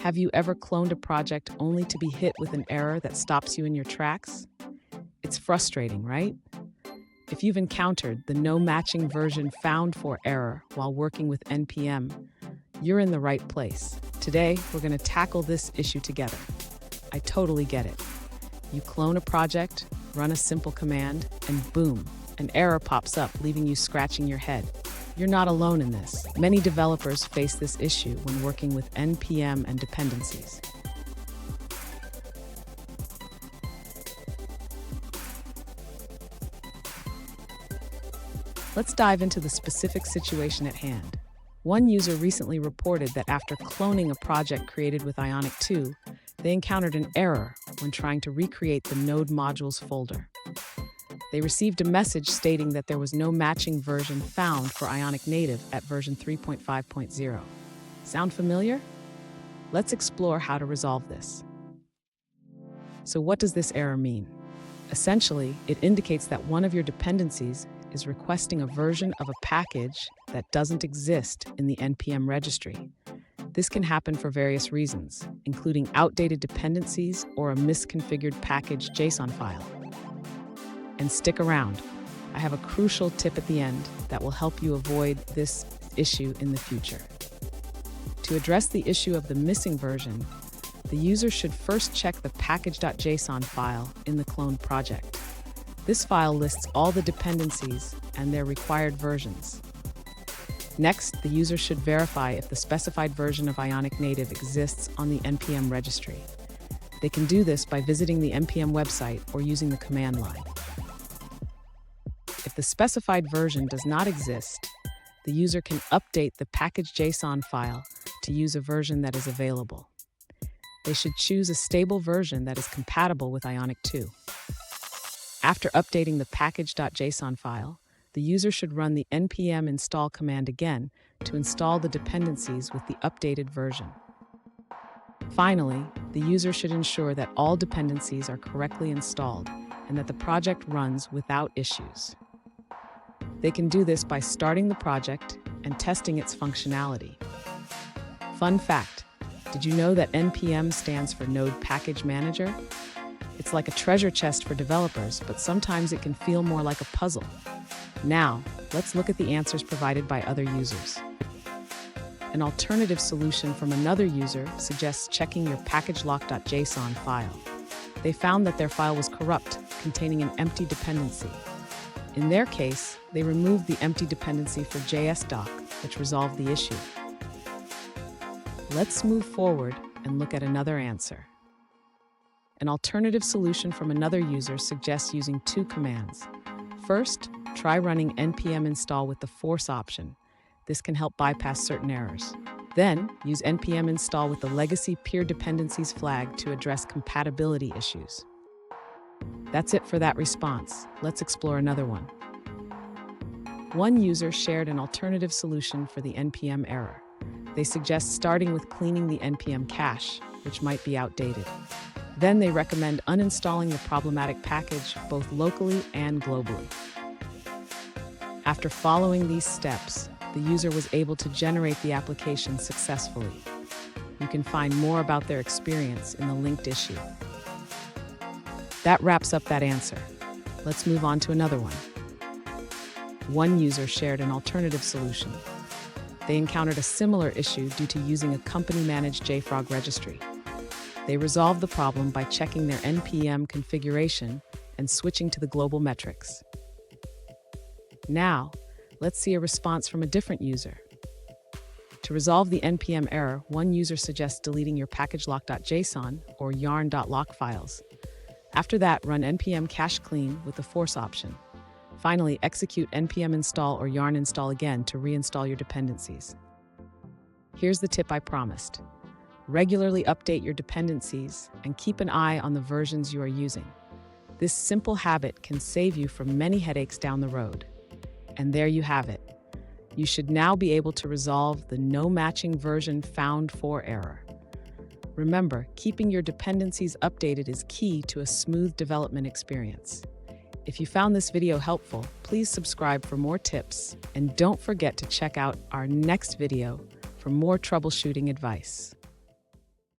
Have you ever cloned a project only to be hit with an error that stops you in your tracks? It's frustrating, right? If you've encountered the no matching version found for error while working with NPM, you're in the right place. Today, we're going to tackle this issue together. I totally get it. You clone a project, run a simple command, and boom, an error pops up, leaving you scratching your head. You're not alone in this. Many developers face this issue when working with NPM and dependencies. Let's dive into the specific situation at hand. One user recently reported that after cloning a project created with Ionic 2, they encountered an error when trying to recreate the node modules folder. They received a message stating that there was no matching version found for Ionic Native at version 3.5.0. Sound familiar? Let's explore how to resolve this. So what does this error mean? Essentially, it indicates that one of your dependencies is requesting a version of a package that doesn't exist in the NPM registry. This can happen for various reasons, including outdated dependencies or a misconfigured package JSON file. And stick around. I have a crucial tip at the end that will help you avoid this issue in the future. To address the issue of the missing version, the user should first check the package.json file in the cloned project. This file lists all the dependencies and their required versions. Next, the user should verify if the specified version of Ionic Native exists on the NPM registry. They can do this by visiting the NPM website or using the command line. If the specified version does not exist, the user can update the package.json file to use a version that is available. They should choose a stable version that is compatible with Ionic 2. After updating the package.json file, the user should run the npm install command again to install the dependencies with the updated version. Finally, the user should ensure that all dependencies are correctly installed and that the project runs without issues. They can do this by starting the project and testing its functionality. Fun fact, did you know that NPM stands for Node Package Manager? It's like a treasure chest for developers, but sometimes it can feel more like a puzzle. Now, let's look at the answers provided by other users. An alternative solution from another user suggests checking your packagelock.json file. They found that their file was corrupt, containing an empty dependency. In their case, they removed the empty dependency for JSDoc, which resolved the issue. Let's move forward and look at another answer. An alternative solution from another user suggests using two commands. First, try running npm install with the force option. This can help bypass certain errors. Then, use npm install with the legacy peer dependencies flag to address compatibility issues. That's it for that response. Let's explore another one. One user shared an alternative solution for the npm error. They suggest starting with cleaning the npm cache, which might be outdated. Then they recommend uninstalling the problematic package both locally and globally. After following these steps, the user was able to generate the application successfully. You can find more about their experience in the linked issue. That wraps up that answer. Let's move on to another one. One user shared an alternative solution. They encountered a similar issue due to using a company-managed JFrog registry. They resolved the problem by checking their npm configuration and switching to the global metrics. Now, let's see a response from a different user. To resolve the npm error, one user suggests deleting your packagelock.json or yarn.lock files. After that, run npm cache clean with the force option. Finally, execute npm install or yarn install again to reinstall your dependencies. Here's the tip I promised. Regularly update your dependencies and keep an eye on the versions you are using. This simple habit can save you from many headaches down the road. And there you have it. You should now be able to resolve the no matching version found for error. Remember, keeping your dependencies updated is key to a smooth development experience. If you found this video helpful, please subscribe for more tips, and don't forget to check out our next video for more troubleshooting advice.